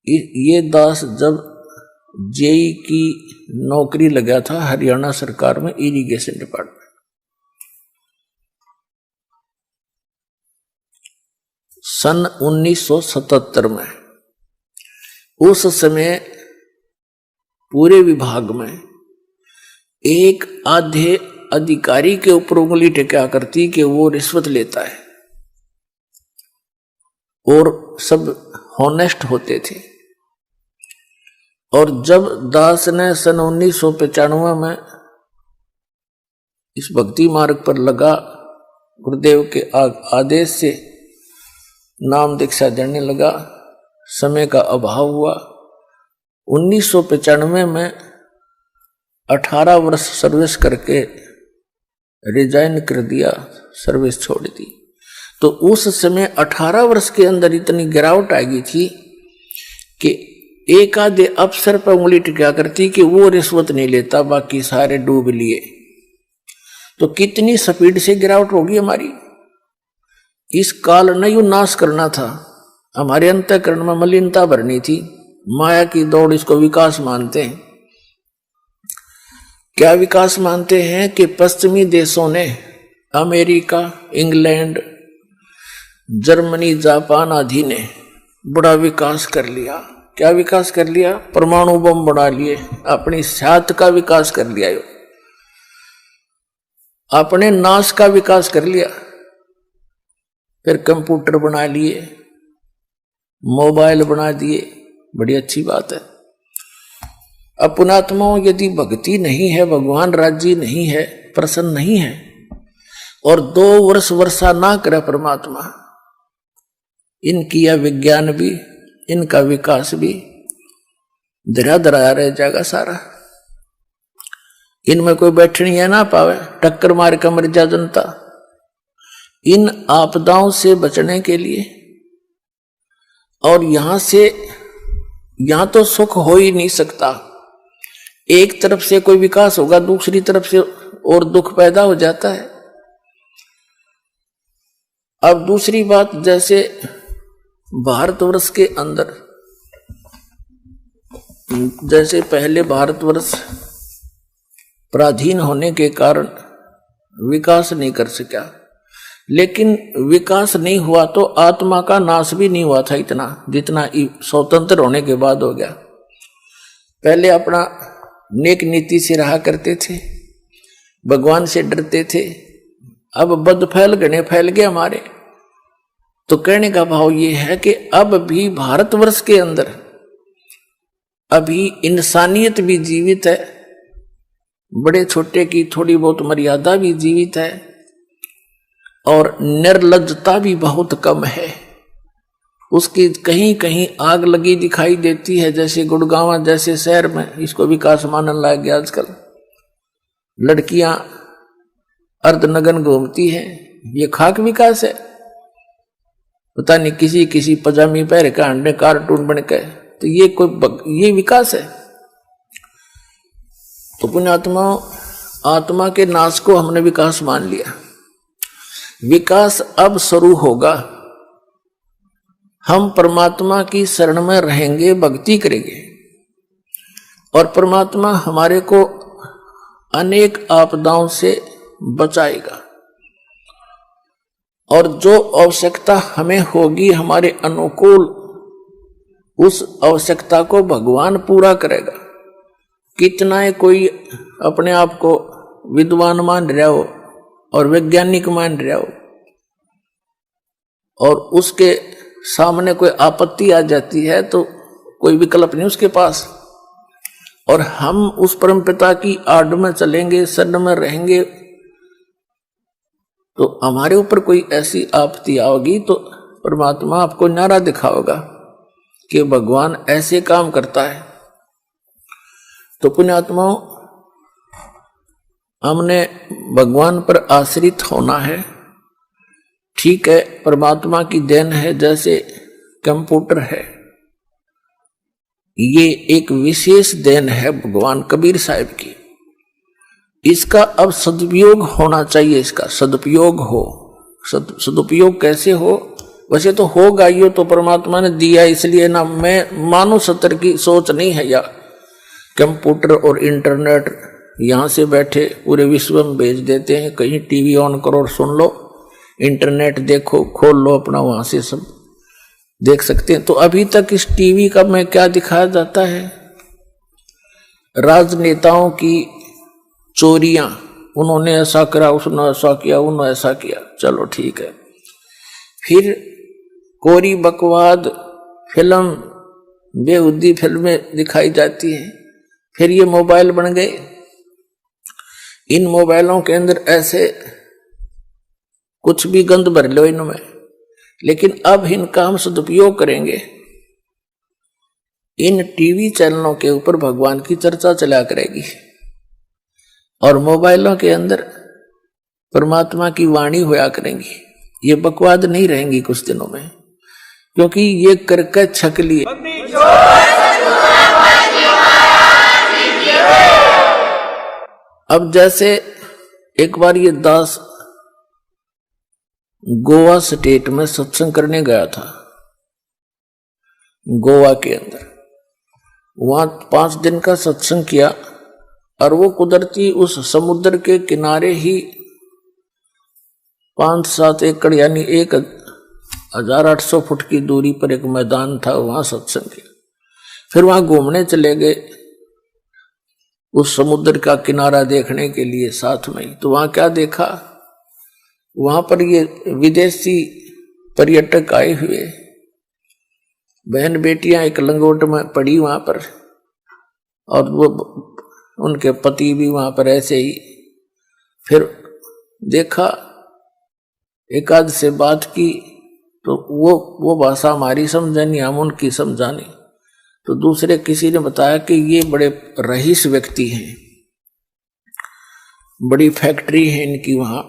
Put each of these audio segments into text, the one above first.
ये दास जब जेई की नौकरी लगा था हरियाणा सरकार में इरिगेशन डिपार्टमेंट, सन 1977 में। उस समय पूरे विभाग में एक आधे अधिकारी के ऊपर उंगली टेका करती कि वो रिश्वत लेता है, और सब हॉनेस्ट होते थे। और जब दास ने सन 1995 में इस भक्ति मार्ग पर लगा, गुरुदेव के आदेश से नाम दीक्षा देने लगा, समय का अभाव हुआ। 1995 में 18 वर्ष सर्विस करके रिजाइन कर दिया, सर्विस छोड़ दी। तो उस समय 18 वर्ष के अंदर इतनी गिरावट आ गई थी कि एक आधे अफसर पर उंगली टिका करती कि वो रिश्वत नहीं लेता, बाकी सारे डूब लिए। तो कितनी स्पीड से गिरावट होगी हमारी। इस काल ने यू नाश करना था, हमारे अंतःकरण में मलिनता भरनी थी। माया की दौड़, इसको विकास मानते हैं। क्या विकास मानते हैं कि पश्चिमी देशों ने अमेरिका, इंग्लैंड, जर्मनी, जापान आदि ने बड़ा विकास कर लिया। क्या विकास कर लिया? परमाणु बम बना लिए, अपनी सात का विकास कर लिया, अपने नाश का विकास कर लिया। फिर कंप्यूटर बना लिए, मोबाइल बना दिए, बड़ी अच्छी बात है। अपनात्माओं यदि भक्ति नहीं है, भगवान राजी नहीं है, प्रसन्न नहीं है, और 2 वर्ष वर्षा ना करे परमात्मा, इनकी यह विज्ञान भी, इनका विकास भी धरा धरा रह जाएगा सारा। इनमें कोई बैठनी है ना पावे, टक्कर मार कर मर जा जनता। इन आपदाओं से बचने के लिए, और यहां तो सुख हो ही नहीं सकता। एक तरफ से कोई विकास होगा, दूसरी तरफ से और दुख पैदा हो जाता है। अब दूसरी बात, जैसे भारतवर्ष के अंदर, जैसे पहले भारतवर्ष पराधीन होने के कारण विकास नहीं कर सका, लेकिन विकास नहीं हुआ तो आत्मा का नाश भी नहीं हुआ था इतना जितना स्वतंत्र होने के बाद हो गया। पहले अपना नेक नीति से रहा करते थे, भगवान से डरते थे। अब बद फैल गए हमारे। तो कहने का भाव ये है कि अब भी भारतवर्ष के अंदर अभी इंसानियत भी जीवित है, बड़े छोटे की थोड़ी बहुत मर्यादा भी जीवित है, और निर्लज्जता भी बहुत कम है। उसकी कहीं कहीं आग लगी दिखाई देती है, जैसे गुड़गांव जैसे शहर में इसको विकास मानने लग गया आजकल। लड़कियां अर्धनग्न घूमती हैं, ये खाक विकास है? पता नहीं किसी पजामी पहन के अंडे कार्टून बन के, तो ये विकास है? तो पुण्यात्मा, आत्मा के नाश को हमने विकास मान लिया। विकास अब शुरू होगा। हम परमात्मा की शरण में रहेंगे, भक्ति करेंगे, और परमात्मा हमारे को अनेक आपदाओं से बचाएगा। और जो आवश्यकता हमें होगी हमारे अनुकूल, उस आवश्यकता को भगवान पूरा करेगा। कितना है कोई अपने आप को विद्वान मान रहा हो और वैज्ञानिक मान रहा हो, और उसके सामने कोई आपत्ति आ जाती है तो कोई विकल्प नहीं उसके पास, और हम उस परमपिता की आड़ में चलेंगे, शरण में रहेंगे, तो हमारे ऊपर कोई ऐसी आपत्ति आओगी तो परमात्मा आपको नारा दिखाओगा कि भगवान ऐसे काम करता है। तो पुण्यात्माओं, हमने भगवान पर आश्रित होना है। ठीक है, परमात्मा की देन है, जैसे कंप्यूटर है, ये एक विशेष देन है भगवान कबीर साहब की। इसका अब सदुपयोग होना चाहिए, इसका सदुपयोग हो। सदुपयोग कैसे हो? वैसे तो होगा ये तो परमात्मा ने दिया, इसलिए ना मैं मानव सत्र की सोच नहीं है या कंप्यूटर और इंटरनेट यहाँ से बैठे पूरे विश्व में भेज देते हैं, कहीं टीवी ऑन करो और सुन लो, इंटरनेट देखो खोल लो अपना, वहां से सब देख सकते हैं। तो अभी तक इस टीवी का में क्या दिखाया जाता है, राजनेताओं की चोरियां, उन्होंने ऐसा करा, उसने ऐसा किया, उन्होंने ऐसा किया, चलो ठीक है। फिर कोरी बकवाद फिल्म, बेहुदी फिल्में दिखाई जाती हैं। फिर ये मोबाइल बन गए, इन मोबाइलों के अंदर ऐसे कुछ भी गंद भर लो इनमें, लेकिन अब इनका हम सदुपयोग करेंगे। इन टीवी चैनलों के ऊपर भगवान की चर्चा चला करेगी और मोबाइलों के अंदर परमात्मा की वाणी होया करेंगी। ये बकवाद नहीं रहेंगी कुछ दिनों में, क्योंकि ये करके छक लिए। अब जैसे एक बार ये दास गोवा स्टेट में सत्संग करने गया था, गोवा के अंदर, वहां 5 दिन का सत्संग किया और वो कुदरती उस समुद्र के किनारे ही 5-7 एकड़ यानी 1800 फुट की दूरी पर एक मैदान था, वहां सत्संग किया। फिर वहां घूमने चले गए उस समुद्र का किनारा देखने के लिए साथ में ही। तो वहां क्या देखा, वहां पर ये विदेशी पर्यटक आए हुए, बहन बेटियां एक लंगोट में पड़ी वहां पर, और वो उनके पति भी वहां पर ऐसे ही। फिर देखा, एक आध से बात की, तो वो भाषा हमारी समझा नहीं, हम उनकी समझा नहीं। तो दूसरे किसी ने बताया कि ये बड़े रईस व्यक्ति हैं, बड़ी फैक्ट्री है इनकी वहां,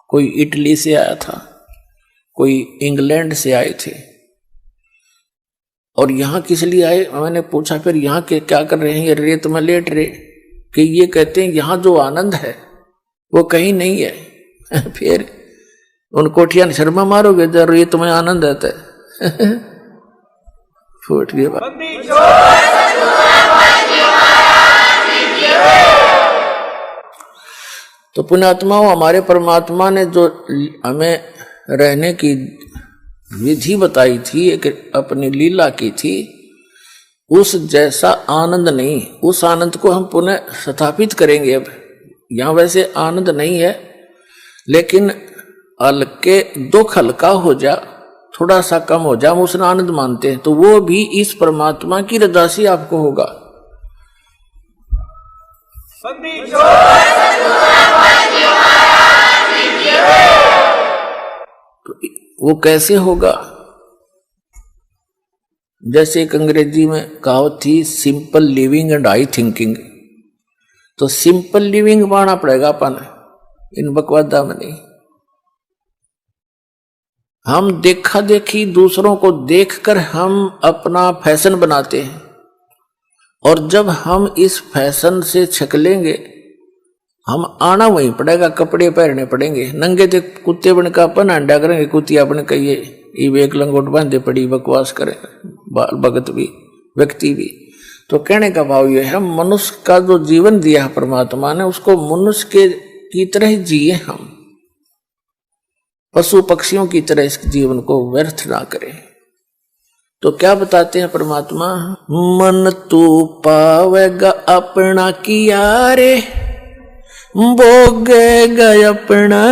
कोई इटली से आया था, कोई इंग्लैंड से आए थे, और यहाँ किस लिए आए। मैंने पूछा फिर यहाँ के क्या कर रहे हैं, ये रेत में लेट रहे, कि ये कहते हैं यहाँ जो आनंद है वो कहीं नहीं है। फिर उन कोठियां शर्मा मारोगे जब रेत में आनंद आता है। फूट गई बात। तो पुण्यात्माओं, हमारे परमात्मा ने जो हमें रहने की विधि बताई थी, एक अपनी लीला की थी, उस जैसा आनंद नहीं। उस आनंद को हम पुनः स्थापित करेंगे। अब यहां वैसे आनंद नहीं है, लेकिन हल्के दुख हल्का हो जा, थोड़ा सा कम हो जा, हम उसने आनंद मानते हैं। तो वो भी इस परमात्मा की रजा से आपको होगा। तो वो कैसे होगा, जैसे एक अंग्रेजी में कहावत थी, simple living and high thinking. तो सिंपल लिविंग पाना पड़ेगा अपन, इन बकवादा में नहीं। हम देखा देखी दूसरों को देखकर हम अपना फैशन बनाते हैं, और जब हम इस फैशन से छकलेंगे, हम आना वहीं पड़ेगा, कपड़े पहनने पड़ेंगे। नंगे थे कुत्ते बन का अपन अंडा करेंगे, कुतिया अपने कहिए ये एक लंगोट बांधे पड़ी बकवास करें, बाल भगत भी व्यक्ति भी। तो कहने का भाव यह है, मनुष्य का जो जीवन दिया है परमात्मा ने, उसको मनुष्य के की तरह जिए, हम पशु पक्षियों की तरह इस जीवन को व्यर्थ ना करें। तो क्या बताते हैं परमात्मा, मन तू पावेगा अपना किया रे, भोगेगा अपना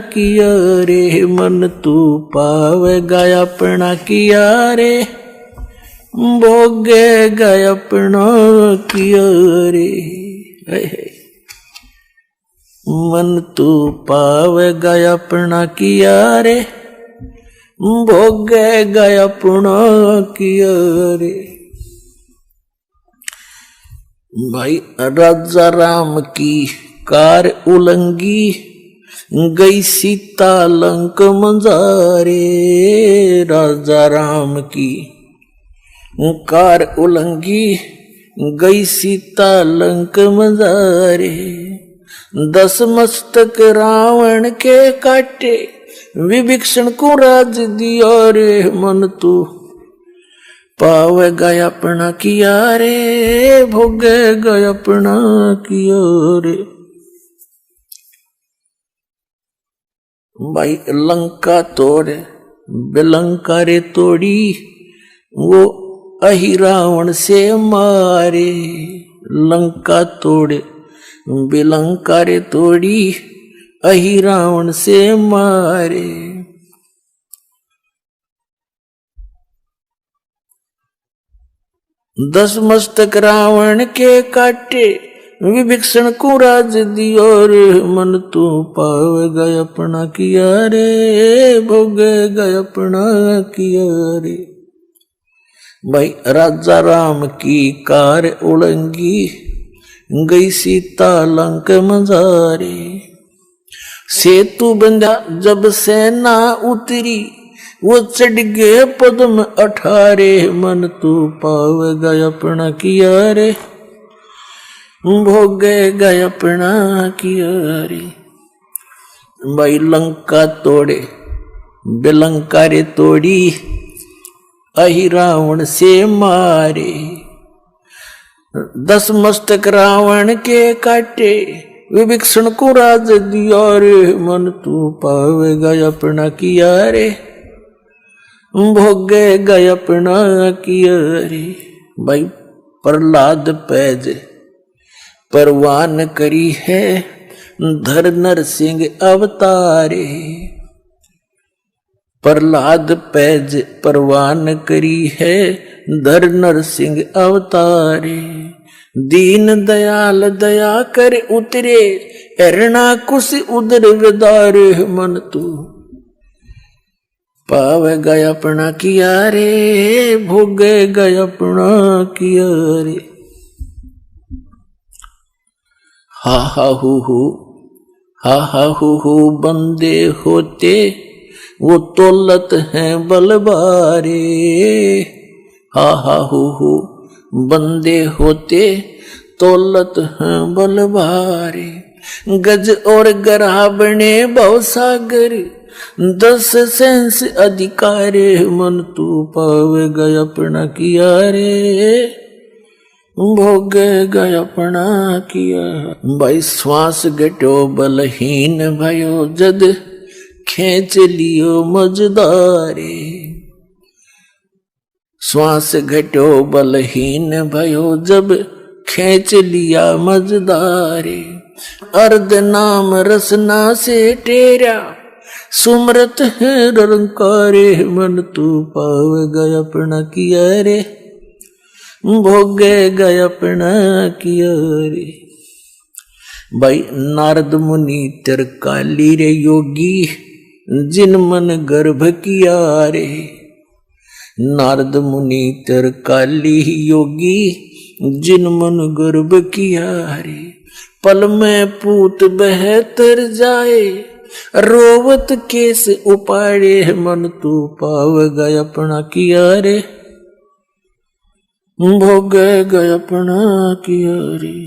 किया रे। मन तू पावेगा अपना किया रे, भोगेगा अपना किया रे। मन तू पावेगा अपना किया रे, भोगेगा अपना किया रे। भाई राजा राम की कार उलंगी, गई सीता लंक मंजारे। राजा राम की कार उलंगी, गई सीता लंक मंजारे। 10 मस्तक रावण के काटे, विभीषण को राज दिया रे मन तू पावेगा अपना किया रे भोगेगा अपना किया रे। भाई लंका तोड़े बेलंका रे तोड़ी वो अहि रावण से मारे। लंका तोड़े बेलंका रे तोड़ी अहि रावण से मारे। 10 मस्तक रावण के काटे विभीषण को राज दियो रे मन तू पावेगा अपना किया रे भोगेगा अपना किया रे। भाई राजा राम की कार उड़ंगी गई सीता लंक मजारे। सेतु बंधा जब सेना उतरी वो चढ़ गए पद्म 18 मन तू पावेगा अपना किया रे भोगेगा अपना किया रे। भाई लंका तोड़े बेलंका रे तोड़ी अहि रावण से मारे। 10 मस्तक रावण के काटे विभीषण को राज दिया रे मन तू पावेगा अपना किया रे भोगेगा अपना किया रे। भाई प्रहलाद पैज परवान करी है धर नर सिंह अवतारे। प्रहलाद पैज परवान करी है धर नर सिंह अवतारे। दीन दयाल दया कर उतरे एरना कुश उदर विदारे मन तू पावेगा अपना किया रे भोगेगा अपना किया रे। हा हा हु बंदे होते वो तोलत हैं बलबारे। हा हु बंदे होते तोलत हैं बलबारे। गज और गरा बने भवसागर 10 सेंस अधिकार मन तू पावेगा अपना किया रे भोगेगा अपना किया। भाई श्वास घटो बलहीन भयो जद खेच लियो मजदारे। श्वास घटो बलहीन भयो जब खेच लिया मजदारे। अर्ध नाम रसना से टेरा सुमरत है रंकारे मन तू पावेगा अपना किया रे भोगेगा अपना किया रे। भाई नारद मुनि तिरकाली रे योगी जिन मन गर्भ किया रे। नारद मुनि तिरकाली योगी जिन मन गर्भ किया रे। पल में पूत बहतर जाए रोवत केस उपाड़े मन तू पावेगा अपना किया रे भोगेगा अपना किया रे।